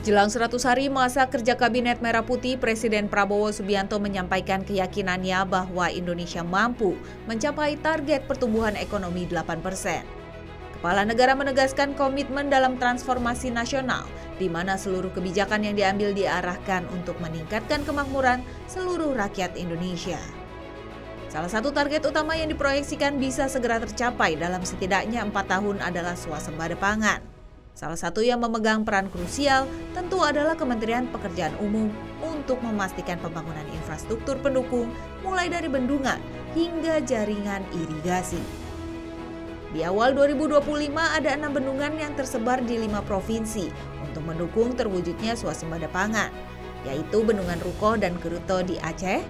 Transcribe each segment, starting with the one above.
Jelang 100 hari masa kerja Kabinet Merah Putih, Presiden Prabowo Subianto menyampaikan keyakinannya bahwa Indonesia mampu mencapai target pertumbuhan ekonomi 8%. Kepala negara menegaskan komitmen dalam transformasi nasional, di mana seluruh kebijakan yang diambil diarahkan untuk meningkatkan kemakmuran seluruh rakyat Indonesia. Salah satu target utama yang diproyeksikan bisa segera tercapai dalam setidaknya 4 tahun adalah swasembada pangan. Salah satu yang memegang peran krusial tentu adalah Kementerian Pekerjaan Umum untuk memastikan pembangunan infrastruktur pendukung mulai dari bendungan hingga jaringan irigasi. Di awal 2025 ada 6 bendungan yang tersebar di 5 provinsi untuk mendukung terwujudnya swasembada pangan, yaitu Bendungan Rukoh dan Geruto di Aceh,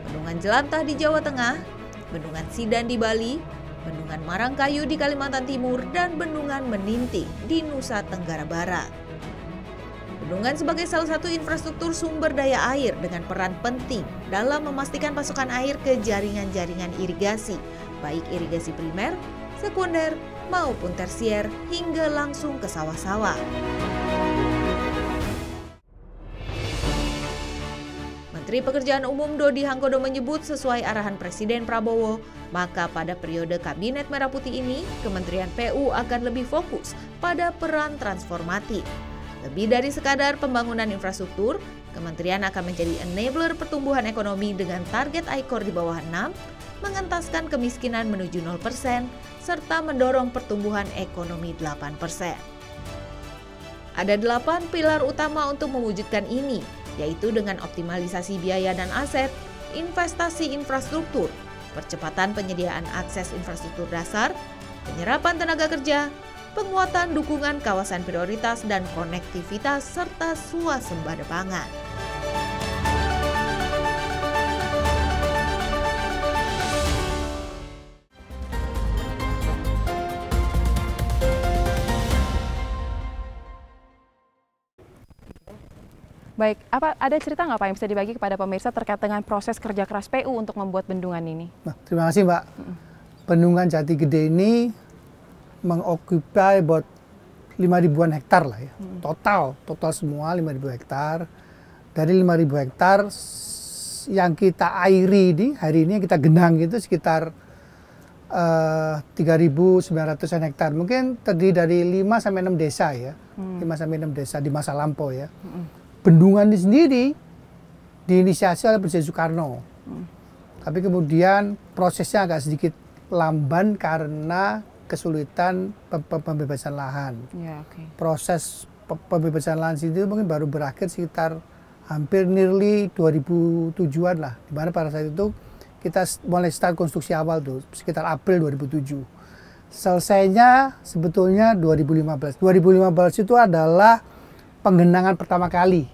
Bendungan Jelantah di Jawa Tengah, Bendungan Sidan di Bali, Bendungan Marangkayu di Kalimantan Timur, dan Bendungan Meninting di Nusa Tenggara Barat. Bendungan sebagai salah satu infrastruktur sumber daya air dengan peran penting dalam memastikan pasokan air ke jaringan-jaringan irigasi, baik irigasi primer, sekunder, maupun tersier hingga langsung ke sawah-sawah. Menteri Pekerjaan Umum Dodi Hanggodo menyebut sesuai arahan Presiden Prabowo, maka pada periode Kabinet Merah Putih ini, Kementerian PU akan lebih fokus pada peran transformatif. Lebih dari sekadar pembangunan infrastruktur, Kementerian akan menjadi enabler pertumbuhan ekonomi dengan target ICOR di bawah 6, mengentaskan kemiskinan menuju 0%, serta mendorong pertumbuhan ekonomi 8%. Ada 8 pilar utama untuk mewujudkan ini, yaitu dengan optimalisasi biaya dan aset, investasi infrastruktur, percepatan penyediaan akses infrastruktur dasar, penyerapan tenaga kerja, penguatan dukungan kawasan prioritas dan konektivitas, serta swasembada pangan. Baik, ada cerita nggak Pak yang bisa dibagi kepada pemirsa terkait dengan proses kerja keras PU untuk membuat bendungan ini? Nah, terima kasih Mbak. Bendungan Jati Gede ini mengokupai buat 5.000-an hektar lah ya. Total semua 5.000 hektar. Dari 5.000 hektar yang kita airi di hari ini yang kita genang itu sekitar 3.900-an hektar. Mungkin terdiri dari 5 sampai 6 desa ya. 5 sampai 6 desa di masa lampau ya. Bendungan ini sendiri diinisiasi oleh Presiden Soekarno. Tapi kemudian prosesnya agak sedikit lamban karena kesulitan pembebasan lahan. Proses pembebasan lahan itu mungkin baru berakhir sekitar hampir nearly 2007-an lah. Di mana pada saat itu kita mulai start konstruksi awal tuh sekitar April 2007. Selesainya sebetulnya 2015. 2015 itu adalah penggenangan pertama kali.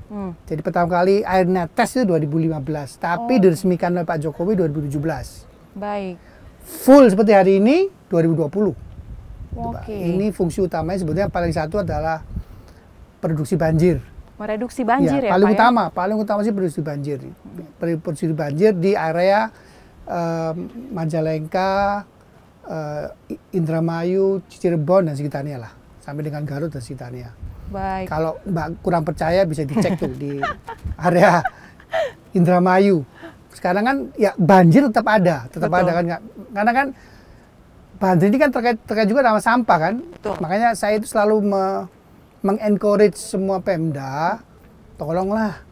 Jadi pertama kali air netes itu 2015, tapi diresmikan oleh Pak Jokowi 2017. Baik. Full seperti hari ini 2020. Ini fungsi utamanya sebetulnya paling satu adalah produksi banjir. Mereduksi banjir ya, paling Pak, utama, paling utama sih produksi banjir. Produksi banjir di area Majalengka, Indramayu, Cirebon dan sekitarnya lah, sampai dengan Garut dan sekitarnya. Baik. Kalau Mbak kurang percaya bisa dicek tuh di area Indramayu. Sekarang kan ya banjir tetap ada kan, karena kan banjir ini kan terkait juga sama sampah kan. Betul. Makanya saya itu selalu mengencourage semua Pemda, tolonglah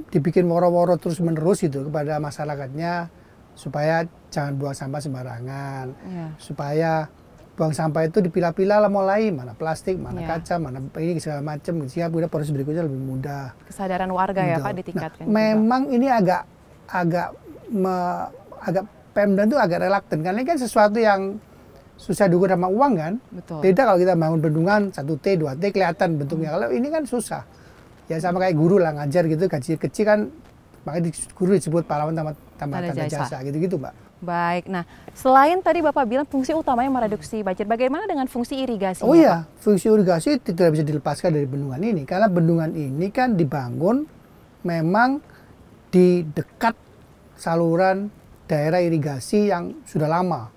dibikin woro-woro terus menerus itu kepada masyarakatnya supaya jangan buang sampah sembarangan, supaya buang sampah itu dipilah-pilah lah, mulai mana plastik, mana kaca, mana ini segala macam, sehingga proses berikutnya lebih mudah. Kesadaran warga ya Pak ditingkatkan. Memang ini agak Pemda itu agak reluctant karena ini kan sesuatu yang susah diukur sama uang kan. Betul. Beda kalau kita bangun bendungan 1T, 2T kelihatan bentuknya. Kalau ini kan susah. Ya sama kayak guru lah ngajar gitu, gaji kecil kan, makanya guru disebut pahlawan tambah tanda jasa gitu-gitu Mbak. Baik, nah selain tadi Bapak bilang fungsi utamanya mereduksi banjir, bagaimana dengan fungsi irigasi? Oh iya, fungsi irigasi tidak bisa dilepaskan dari bendungan ini. Karena bendungan ini kan dibangun memang di dekat saluran daerah irigasi yang sudah lama.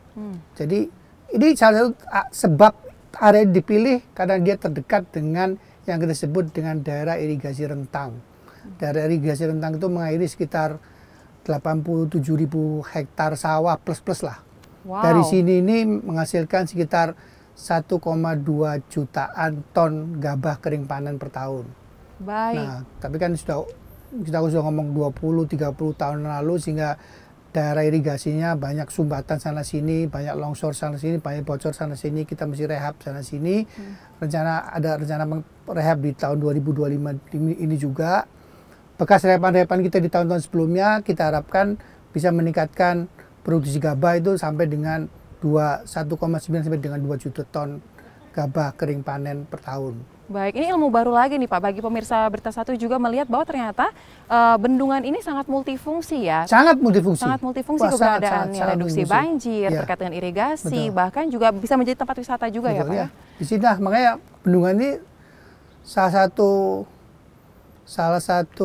Jadi ini salah satu sebab area dipilih karena dia terdekat dengan yang kita sebut dengan daerah irigasi rentang. Daerah irigasi rentang itu mengairi sekitar 87.000 hektar sawah plus-plus lah. Wow. Dari sini ini menghasilkan sekitar 1,2 jutaan ton gabah kering panen per tahun. Baik. Nah, tapi kan kita sudah ngomong 20-30 tahun lalu, sehingga daerah irigasinya banyak sumbatan sana sini, banyak longsor sana sini, banyak bocor sana sini, kita mesti rehab sana sini. Ada rencana rehab di tahun 2025 ini juga. Bekas rehaban-rehaban kita di tahun-tahun sebelumnya, kita harapkan bisa meningkatkan produksi gabah itu sampai dengan 1,9 sampai dengan 2 juta ton gabah kering panen per tahun. Baik, ini ilmu baru lagi nih Pak, bagi pemirsa Berita Satu juga melihat bahwa ternyata bendungan ini sangat multifungsi ya. Sangat multifungsi. Sangat multifungsi keberadaannya, reduksi multifungsi. banjir, Ya. terkait dengan irigasi, Betul. bahkan juga bisa menjadi tempat wisata juga. Betul, ya Pak ya. Di sini makanya bendungan ini salah satu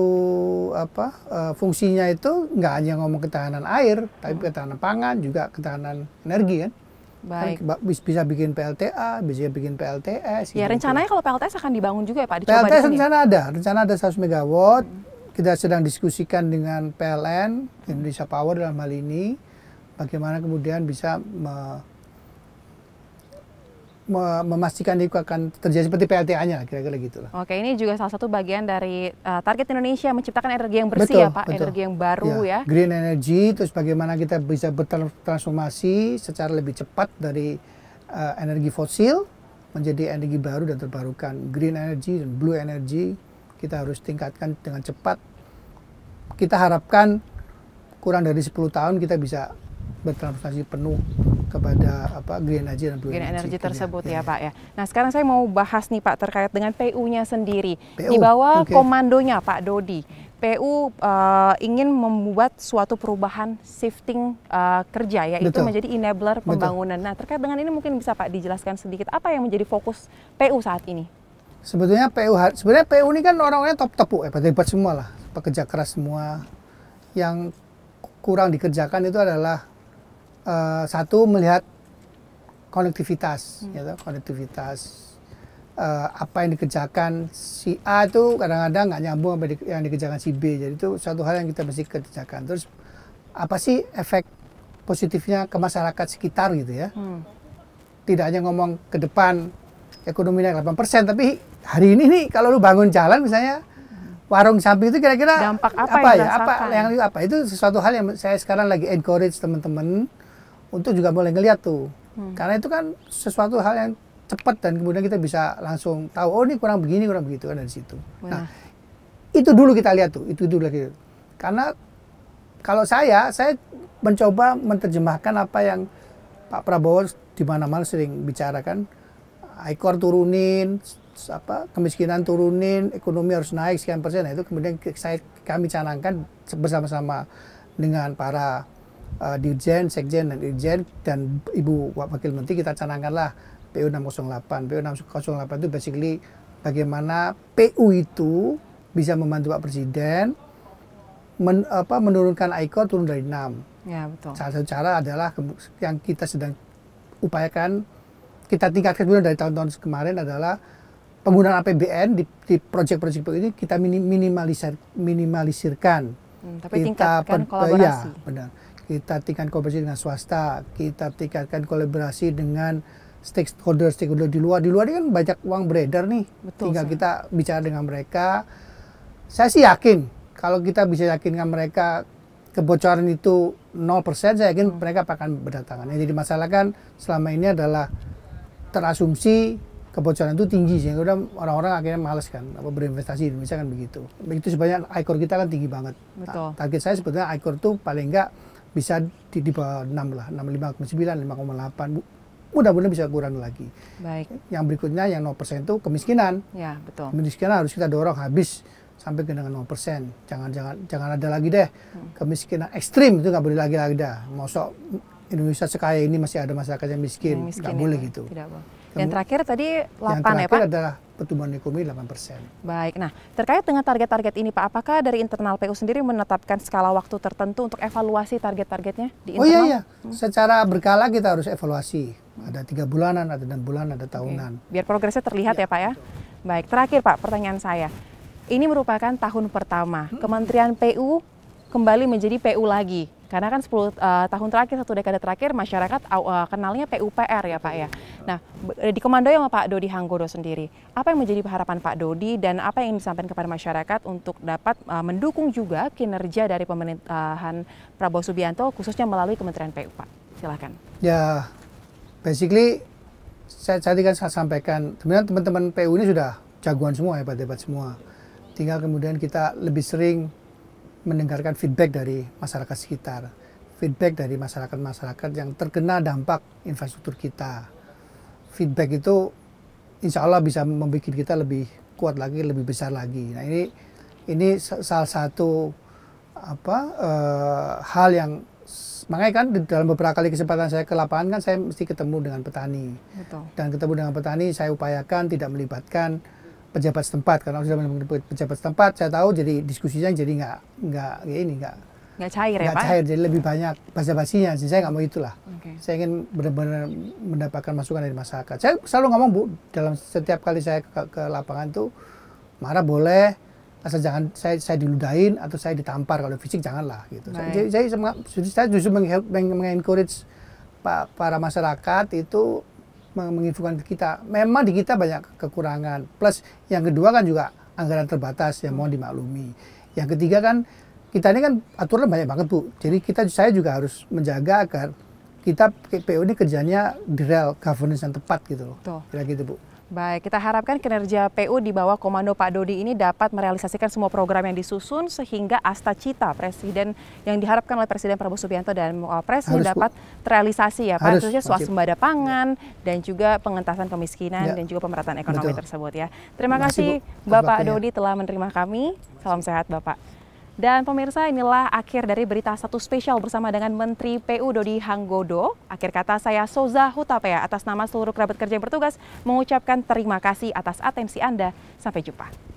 fungsinya itu nggak hanya ngomong ketahanan air, tapi ketahanan pangan, juga ketahanan energi kan. Baik. Kan bisa bikin PLTA, bisa bikin PLTS. Ya, gitu. rencananya kalau PLTS akan dibangun juga ya Pak, dicoba PLTS di sini. rencana ada 100 megawatt. Kita sedang diskusikan dengan PLN, Indonesia Power dalam hal ini, bagaimana kemudian bisa memastikan itu akan terjadi seperti PLTA-nya, kira-kira gitu lah. Oke, ini juga salah satu bagian dari target Indonesia menciptakan energi yang bersih ya Pak, energi yang baru ya. Green energy, terus bagaimana kita bisa bertransformasi secara lebih cepat dari energi fosil menjadi energi baru dan terbarukan. Green energy dan blue energy kita harus tingkatkan dengan cepat. Kita harapkan kurang dari 10 tahun kita bisa bertransformasi penuh kepada green energy dan blue Green energy energy tersebut ya Pak ya. Nah, sekarang saya mau bahas nih Pak terkait dengan PU-nya sendiri. PU, Di bawah oke. komandonya Pak Dodi, PU ingin membuat suatu perubahan shifting kerja, yaitu Betul. menjadi enabler pembangunan. Nah, terkait dengan ini mungkin bisa Pak dijelaskan sedikit apa yang menjadi fokus PU saat ini? Sebenarnya PU ini kan orang-orangnya top-top, hebat-hebat semua lah, pekerja keras semua. Yang kurang dikerjakan itu adalah satu, melihat konektivitas, apa yang dikerjakan si A itu kadang-kadang nggak nyambung sama yang dikerjakan si B. Jadi itu suatu hal yang kita mesti kerjakan. Terus apa sih efek positifnya ke masyarakat sekitar gitu ya? Tidak hanya ngomong ke depan ekonomi naik 8%, tapi hari ini nih kalau lu bangun jalan misalnya warung samping itu kira-kira dampak apa yang dirasakan? Itu sesuatu hal yang saya sekarang lagi encourage teman-teman untuk juga mulai ngeliat tuh. Karena itu kan sesuatu hal yang cepat dan kemudian kita bisa langsung tahu, oh ini kurang begini, kurang begitu kan dari situ. Nah, itu dulu kita lihat tuh, itu dulu lagi. Karena kalau saya mencoba menerjemahkan apa yang Pak Prabowo di mana-mana sering bicarakan, ICOR turunin, kemiskinan turunin, ekonomi harus naik sekian persen. Nah, itu kemudian kami canangkan bersama-sama dengan para Dirjen, Sekjen, dan Irjen, dan Ibu Wakil Menteri, kita canangkanlah PU 608. PU 608 itu basically bagaimana PU itu bisa membantu Pak Presiden menurunkan ICOR turun dari 6. Ya, betul. Salah satu cara adalah yang kita sedang upayakan, kita tingkatkan dulu dari tahun-tahun kemarin adalah penggunaan APBN di proyek-proyek PU ini kita minimalisirkan. Tapi tingkatkan kolaborasi. Ya, benar. Kita tingkatkan kolaborasi dengan swasta, kita tingkatkan kolaborasi dengan stakeholder di luar. Di luar ini kan banyak uang beredar nih. Betul, tinggal kita bicara dengan mereka. Saya sih yakin kalau kita bisa yakinkan mereka kebocoran itu 0%, saya yakin mereka akan berdatangan. Yang jadi masalah kan selama ini adalah terasumsi kebocoran itu tinggi, sehingga orang-orang akhirnya malas kan berinvestasi di Indonesia kan begitu. Begitu sebanyak ICOR kita kan tinggi banget. Betul. Nah, target saya sebetulnya ICOR itu paling enggak bisa di bawah 6 lah, 5,9, 5,8. Mudah-mudahan bisa kurang lagi. Baik. Yang berikutnya yang 0% itu kemiskinan. Ya, betul. Kemiskinan harus kita dorong habis sampai ke dengan 0%. Jangan ada lagi deh kemiskinan ekstrim, itu nggak boleh lagi dah. Mosok Indonesia sekaya ini masih ada masyarakat yang miskin, nggak boleh gitu. Tidak boleh. Dan terakhir tadi 8 yang ya Pak? Yang terakhir adalah pertumbuhan ekonomi 8%. Baik, nah terkait dengan target-target ini Pak, apakah dari internal PU sendiri menetapkan skala waktu tertentu untuk evaluasi target-targetnya di internal? Oh iya, secara berkala kita harus evaluasi. Ada 3 bulanan, ada 6 bulan, ada tahunan. Biar progresnya terlihat ya Pak ya. Baik, terakhir Pak, pertanyaan saya. Ini merupakan tahun pertama Kementerian PU kembali menjadi PU lagi. Karena kan 10 tahun terakhir, 1 dekade terakhir masyarakat kenalnya PUPR ya Pak ya. Nah, dikomandoi sama Pak Dodi Hanggodo sendiri. Apa yang menjadi harapan Pak Dodi dan apa yang ingin disampaikan kepada masyarakat untuk dapat mendukung juga kinerja dari pemerintahan Prabowo Subianto khususnya melalui Kementerian PU Pak? Silakan. Ya, basically tadi kan saya sampaikan, sebenarnya teman-teman PU ini sudah jagoan semua, hebat-hebat semua. Tinggal kemudian kita lebih sering mendengarkan feedback dari masyarakat sekitar, feedback dari masyarakat-masyarakat yang terkena dampak infrastruktur kita. Feedback itu insya Allah bisa membuat kita lebih kuat lagi, lebih besar lagi. Nah ini salah satu hal yang makanya kan dalam beberapa kali kesempatan saya ke lapangan kan saya mesti ketemu dengan petani. Betul. Dan ketemu dengan petani saya upayakan tidak melibatkan pejabat setempat, karena sudah menemukan pejabat setempat saya tahu jadi diskusinya jadi nggak cair ya Pak? Cair, jadi lebih banyak basa-basinya. Jadi saya nggak mau itulah. Saya ingin benar-benar mendapatkan masukan dari masyarakat. Saya selalu ngomong Bu, dalam setiap kali saya ke lapangan tuh marah boleh, asal jangan saya diludahin atau saya ditampar, kalau fisik janganlah gitu. Saya justru mengencourage para masyarakat itu menginfokan ke kita. Memang di kita banyak kekurangan. Plus yang kedua kan juga anggaran terbatas yang mohon dimaklumi. Yang ketiga kan kita ini kan aturan banyak banget Bu. Jadi saya juga harus menjaga agar kita PU ini kerjanya di real governance yang tepat gitu loh. Kira gitu Bu. Baik, kita harapkan kinerja PU di bawah komando Pak Dodi ini dapat merealisasikan semua program yang disusun sehingga asta cita Presiden yang diharapkan oleh Presiden Prabowo Subianto dan Presiden dapat terrealisasi ya Pak, khususnya swasembada pangan dan juga pengentasan kemiskinan dan juga pemerataan ekonomi tersebut ya. Terima kasih Bapak Dodi telah menerima kami. Salam sehat Bapak. Dan pemirsa, inilah akhir dari berita satu spesial bersama dengan Menteri PU Dodi Hanggodo. Akhir kata saya Soza Hutapea atas nama seluruh kerabat kerja yang bertugas mengucapkan terima kasih atas atensi Anda. Sampai jumpa.